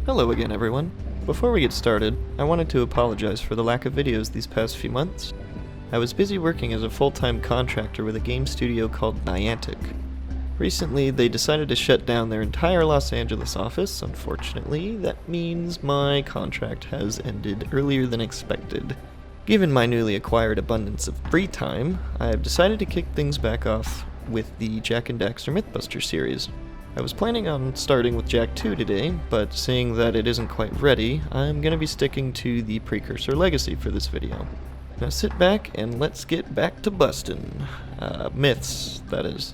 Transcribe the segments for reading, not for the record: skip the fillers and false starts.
Hello again, everyone. Before we get started, I wanted to apologize for the lack of videos these past few months. I was busy working as a full-time contractor with a game studio called Niantic. Recently, they decided to shut down their entire Los Angeles office. Unfortunately, that means my contract has ended earlier than expected. Given my newly acquired abundance of free time, I have decided to kick things back off with the Jak and Daxter Mythbusters series. I was planning on starting with Jak 2 today, but seeing that it isn't quite ready, I'm going to be sticking to the Precursor legacy for this video. Now sit back and let's get back to bustin'. Myths, that is.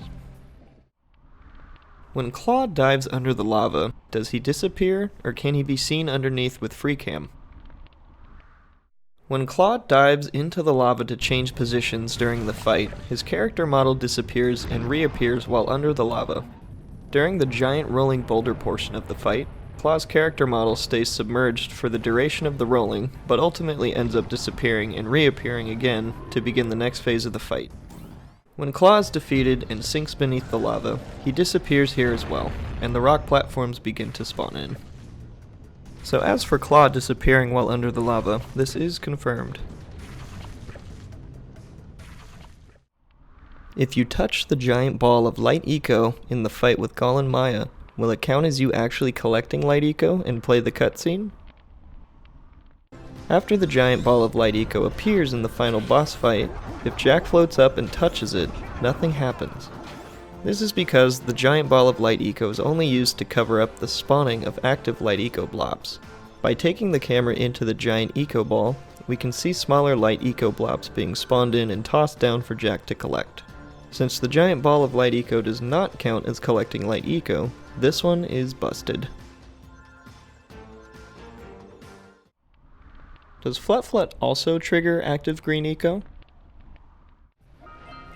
When Klaww dives under the lava, does he disappear, or can he be seen underneath with free cam? When Klaww dives into the lava to change positions during the fight, his character model disappears and reappears while under the lava. During the giant rolling boulder portion of the fight, Klaww's character model stays submerged for the duration of the rolling, but ultimately ends up disappearing and reappearing again to begin the next phase of the fight. When Klaww is defeated and sinks beneath the lava, he disappears here as well, and the rock platforms begin to spawn in. So as for Klaww disappearing while under the lava, this is confirmed. If you touch the giant ball of light eco in the fight with Gall and Maya, will it count as you actually collecting light eco and play the cutscene? After the giant ball of light eco appears in the final boss fight, if Jak floats up and touches it, nothing happens. This is because the giant ball of light eco is only used to cover up the spawning of active light eco blobs. By taking the camera into the giant eco ball, we can see smaller light eco blobs being spawned in and tossed down for Jak to collect. Since the giant ball of light eco does not count as collecting light eco, this one is busted. Does Flut also trigger active green eco?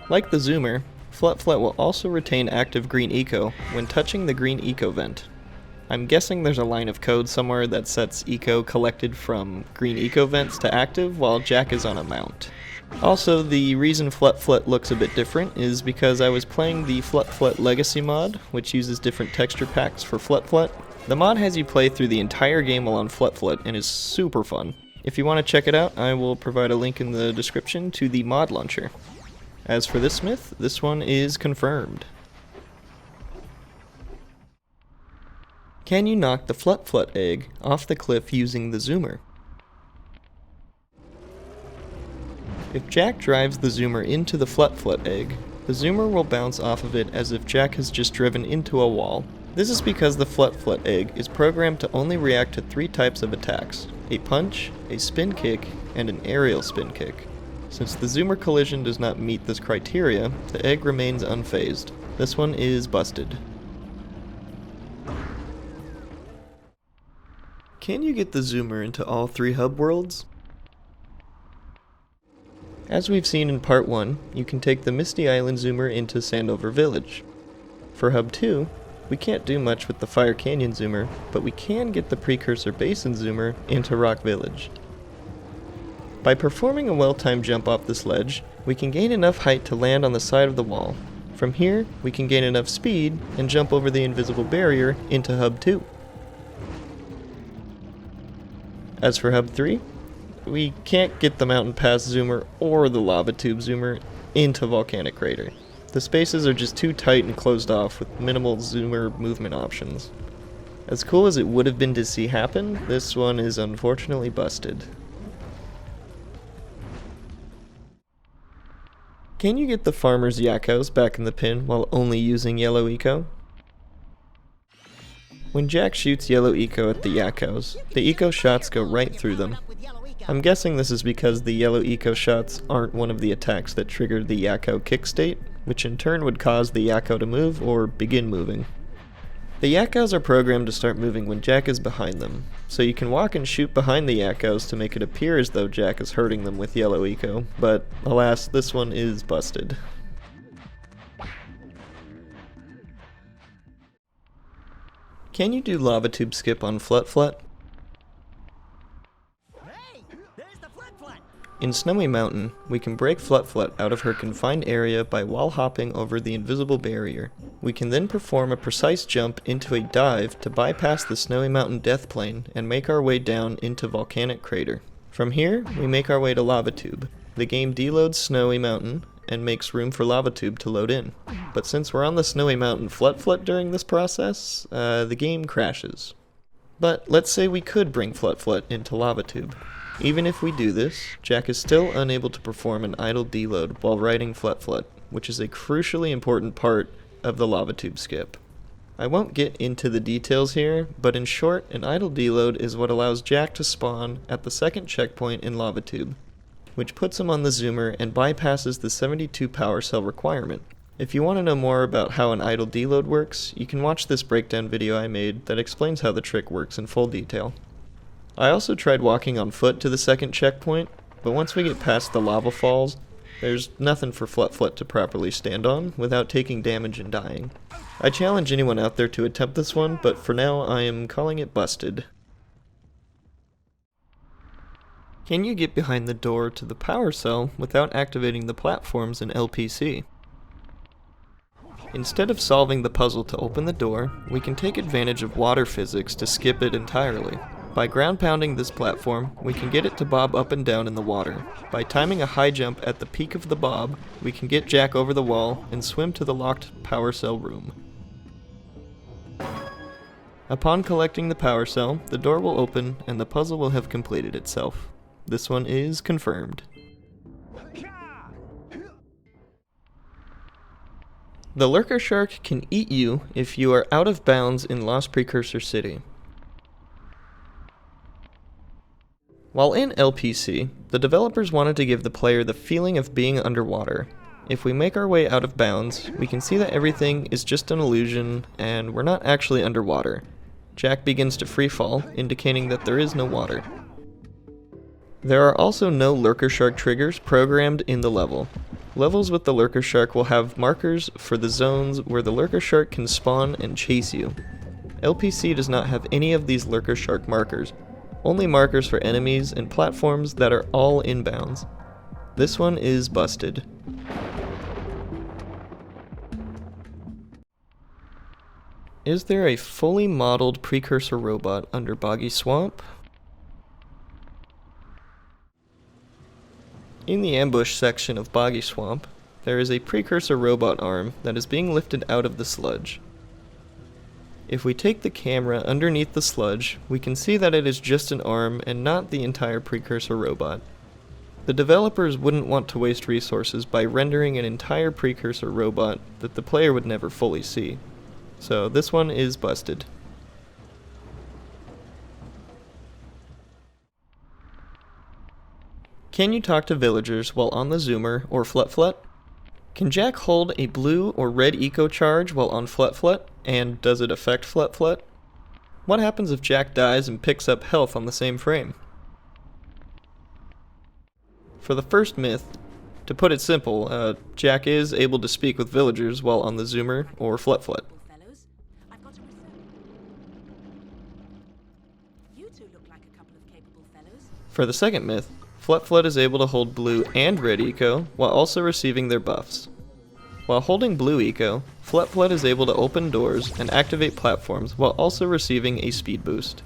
Like the zoomer, Flut will also retain active green eco when touching the green eco vent. I'm guessing there's a line of code somewhere that sets eco collected from green eco vents to active while Jak is on a mount. Also, the reason Flut looks a bit different is because I was playing the Flut Legacy mod, which uses different texture packs for Flut. The mod has you play through the entire game while on Flut and is super fun. If you want to check it out, I will provide a link in the description to the mod launcher. As for this myth, this one is confirmed. Can you knock the Flut egg off the cliff using the zoomer? If Jak drives the zoomer into the Flut egg, the zoomer will bounce off of it as if Jak has just driven into a wall. This is because the Flut egg is programmed to only react to 3 types of attacks: a punch, a spin kick, and an aerial spin kick. Since the zoomer collision does not meet this criteria, the egg remains unfazed. This one is busted. Can you get the zoomer into all 3 hub worlds? As we've seen in part 1, you can take the Misty Island zoomer into Sandover Village. For hub 2, we can't do much with the Fire Canyon zoomer, but we can get the Precursor basin zoomer into Rock Village. By performing a well-timed jump off this ledge, we can gain enough height to land on the side of the wall. From here, we can gain enough speed and jump over the invisible barrier into hub 2. As for hub 3, we can't get the Mountain Pass zoomer or the Lava Tube zoomer into Volcanic Crater. The spaces are just too tight and closed off with minimal zoomer movement options. As cool as it would have been to see happen, this one is unfortunately busted. Can you get the farmer's Yakows back in the pin while only using yellow eco? When Jak shoots yellow eco at the Yakows, the eco shots go right through them. I'm guessing this is because the yellow eco shots aren't one of the attacks that triggered the Yakow kick state, which in turn would cause the Yakow to move or begin moving. The Yakows are programmed to start moving when Jak is behind them, so you can walk and shoot behind the Yakows to make it appear as though Jak is hurting them with yellow eco, but alas, this one is busted. Can you do lava tube skip on Flut? In Snowy Mountain, we can break Flut out of her confined area by wall hopping over the invisible barrier. We can then perform a precise jump into a dive to bypass the Snowy Mountain death plane and make our way down into Volcanic Crater. From here, we make our way to Lava Tube. The game deloads Snowy Mountain and makes room for Lava Tube to load in. But since we're on the Snowy Mountain Flut during this process, the game crashes. But let's say we could bring Flut into Lava Tube. Even if we do this, Jak is still unable to perform an idle deload while riding Flut, which is a crucially important part of the Lava Tube skip. I won't get into the details here, but in short, an idle deload is what allows Jak to spawn at the second checkpoint in Lava Tube, which puts him on the zoomer and bypasses the 72 power cell requirement. If you want to know more about how an idle deload works, you can watch this breakdown video I made that explains how the trick works in full detail. I also tried walking on foot to the second checkpoint, but once we get past the lava falls, there's nothing for Flut to properly stand on without taking damage and dying. I challenge anyone out there to attempt this one, but for now I am calling it busted. Can you get behind the door to the power cell without activating the platforms in LPC? Instead of solving the puzzle to open the door, we can take advantage of water physics to skip it entirely. By ground pounding this platform, we can get it to bob up and down in the water. By timing a high jump at the peak of the bob, we can get Jak over the wall and swim to the locked power cell room. Upon collecting the power cell, the door will open and the puzzle will have completed itself. This one is confirmed. The Lurker Shark can eat you if you are out of bounds in Lost Precursor City. While in LPC, the developers wanted to give the player the feeling of being underwater. If we make our way out of bounds, we can see that everything is just an illusion and we're not actually underwater. Jak begins to freefall, indicating that there is no water. There are also no Lurker Shark triggers programmed in the level. Levels with the Lurker Shark will have markers for the zones where the Lurker Shark can spawn and chase you. LPC does not have any of these Lurker Shark markers, only markers for enemies and platforms that are all inbounds. This one is busted. Is there a fully modeled Precursor robot under Boggy Swamp? In the ambush section of Boggy Swamp, there is a Precursor robot arm that is being lifted out of the sludge. If we take the camera underneath the sludge, we can see that it is just an arm and not the entire Precursor robot. The developers wouldn't want to waste resources by rendering an entire Precursor robot that the player would never fully see. So this one is busted. Can you talk to villagers while on the zoomer or Flut? Can Jak hold a blue or red eco charge while on Flut, and does it affect Flut? What happens if Jak dies and picks up health on the same frame? For the first myth, to put it simple, Jak is able to speak with villagers while on the zoomer or Flut. For the second myth, Flut is able to hold blue and red eco while also receiving their buffs. While holding blue eco, Flut is able to open doors and activate platforms while also receiving a speed boost.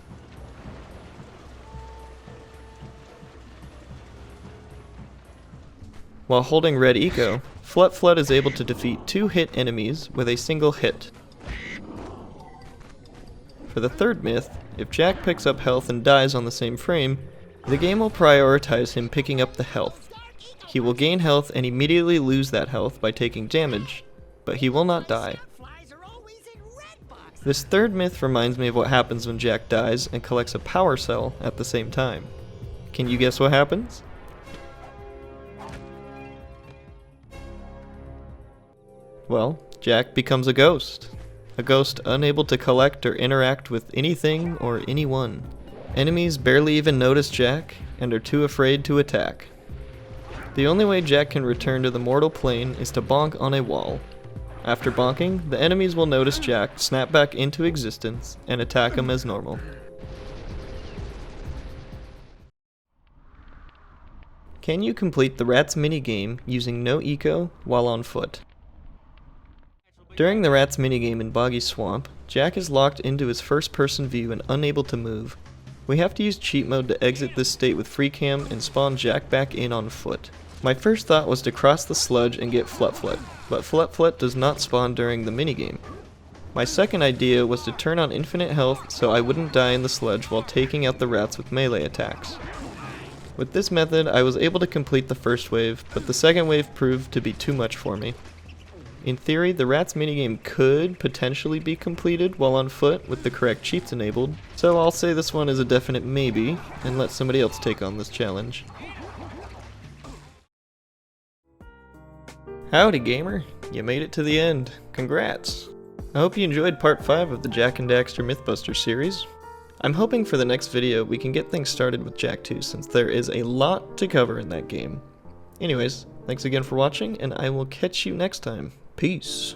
While holding red eco, Flut is able to defeat 2 hit enemies with a single hit. For the third myth, if Jak picks up health and dies on the same frame, the game will prioritize him picking up the health. He will gain health and immediately lose that health by taking damage, but he will not die. This third myth reminds me of what happens when Jak dies and collects a power cell at the same time. Can you guess what happens? Well, Jak becomes a ghost. A ghost unable to collect or interact with anything or anyone. Enemies barely even notice Jak and are too afraid to attack. The only way Jak can return to the mortal plane is to bonk on a wall. After bonking, the enemies will notice Jak, snap back into existence, and attack him as normal. Can you complete the Rats minigame using no eco while on foot? During the Rats minigame in Boggy Swamp, Jak is locked into his first-person view and unable to move. We have to use cheat mode to exit this state with free cam and spawn Jak back in on foot. My first thought was to cross the sludge and get Flut, but Flut does not spawn during the minigame. My second idea was to turn on infinite health so I wouldn't die in the sludge while taking out the rats with melee attacks. With this method, I was able to complete the first wave, but the second wave proved to be too much for me. In theory, the Rats minigame could potentially be completed while on foot with the correct cheats enabled, so I'll say this one is a definite maybe, and let somebody else take on this challenge. Howdy gamer, you made it to the end. Congrats! I hope you enjoyed part 5 of the Jak and Daxter Mythbusters series. I'm hoping for the next video we can get things started with Jak 2 since there is a lot to cover in that game. Anyways, thanks again for watching and I will catch you next time. Peace!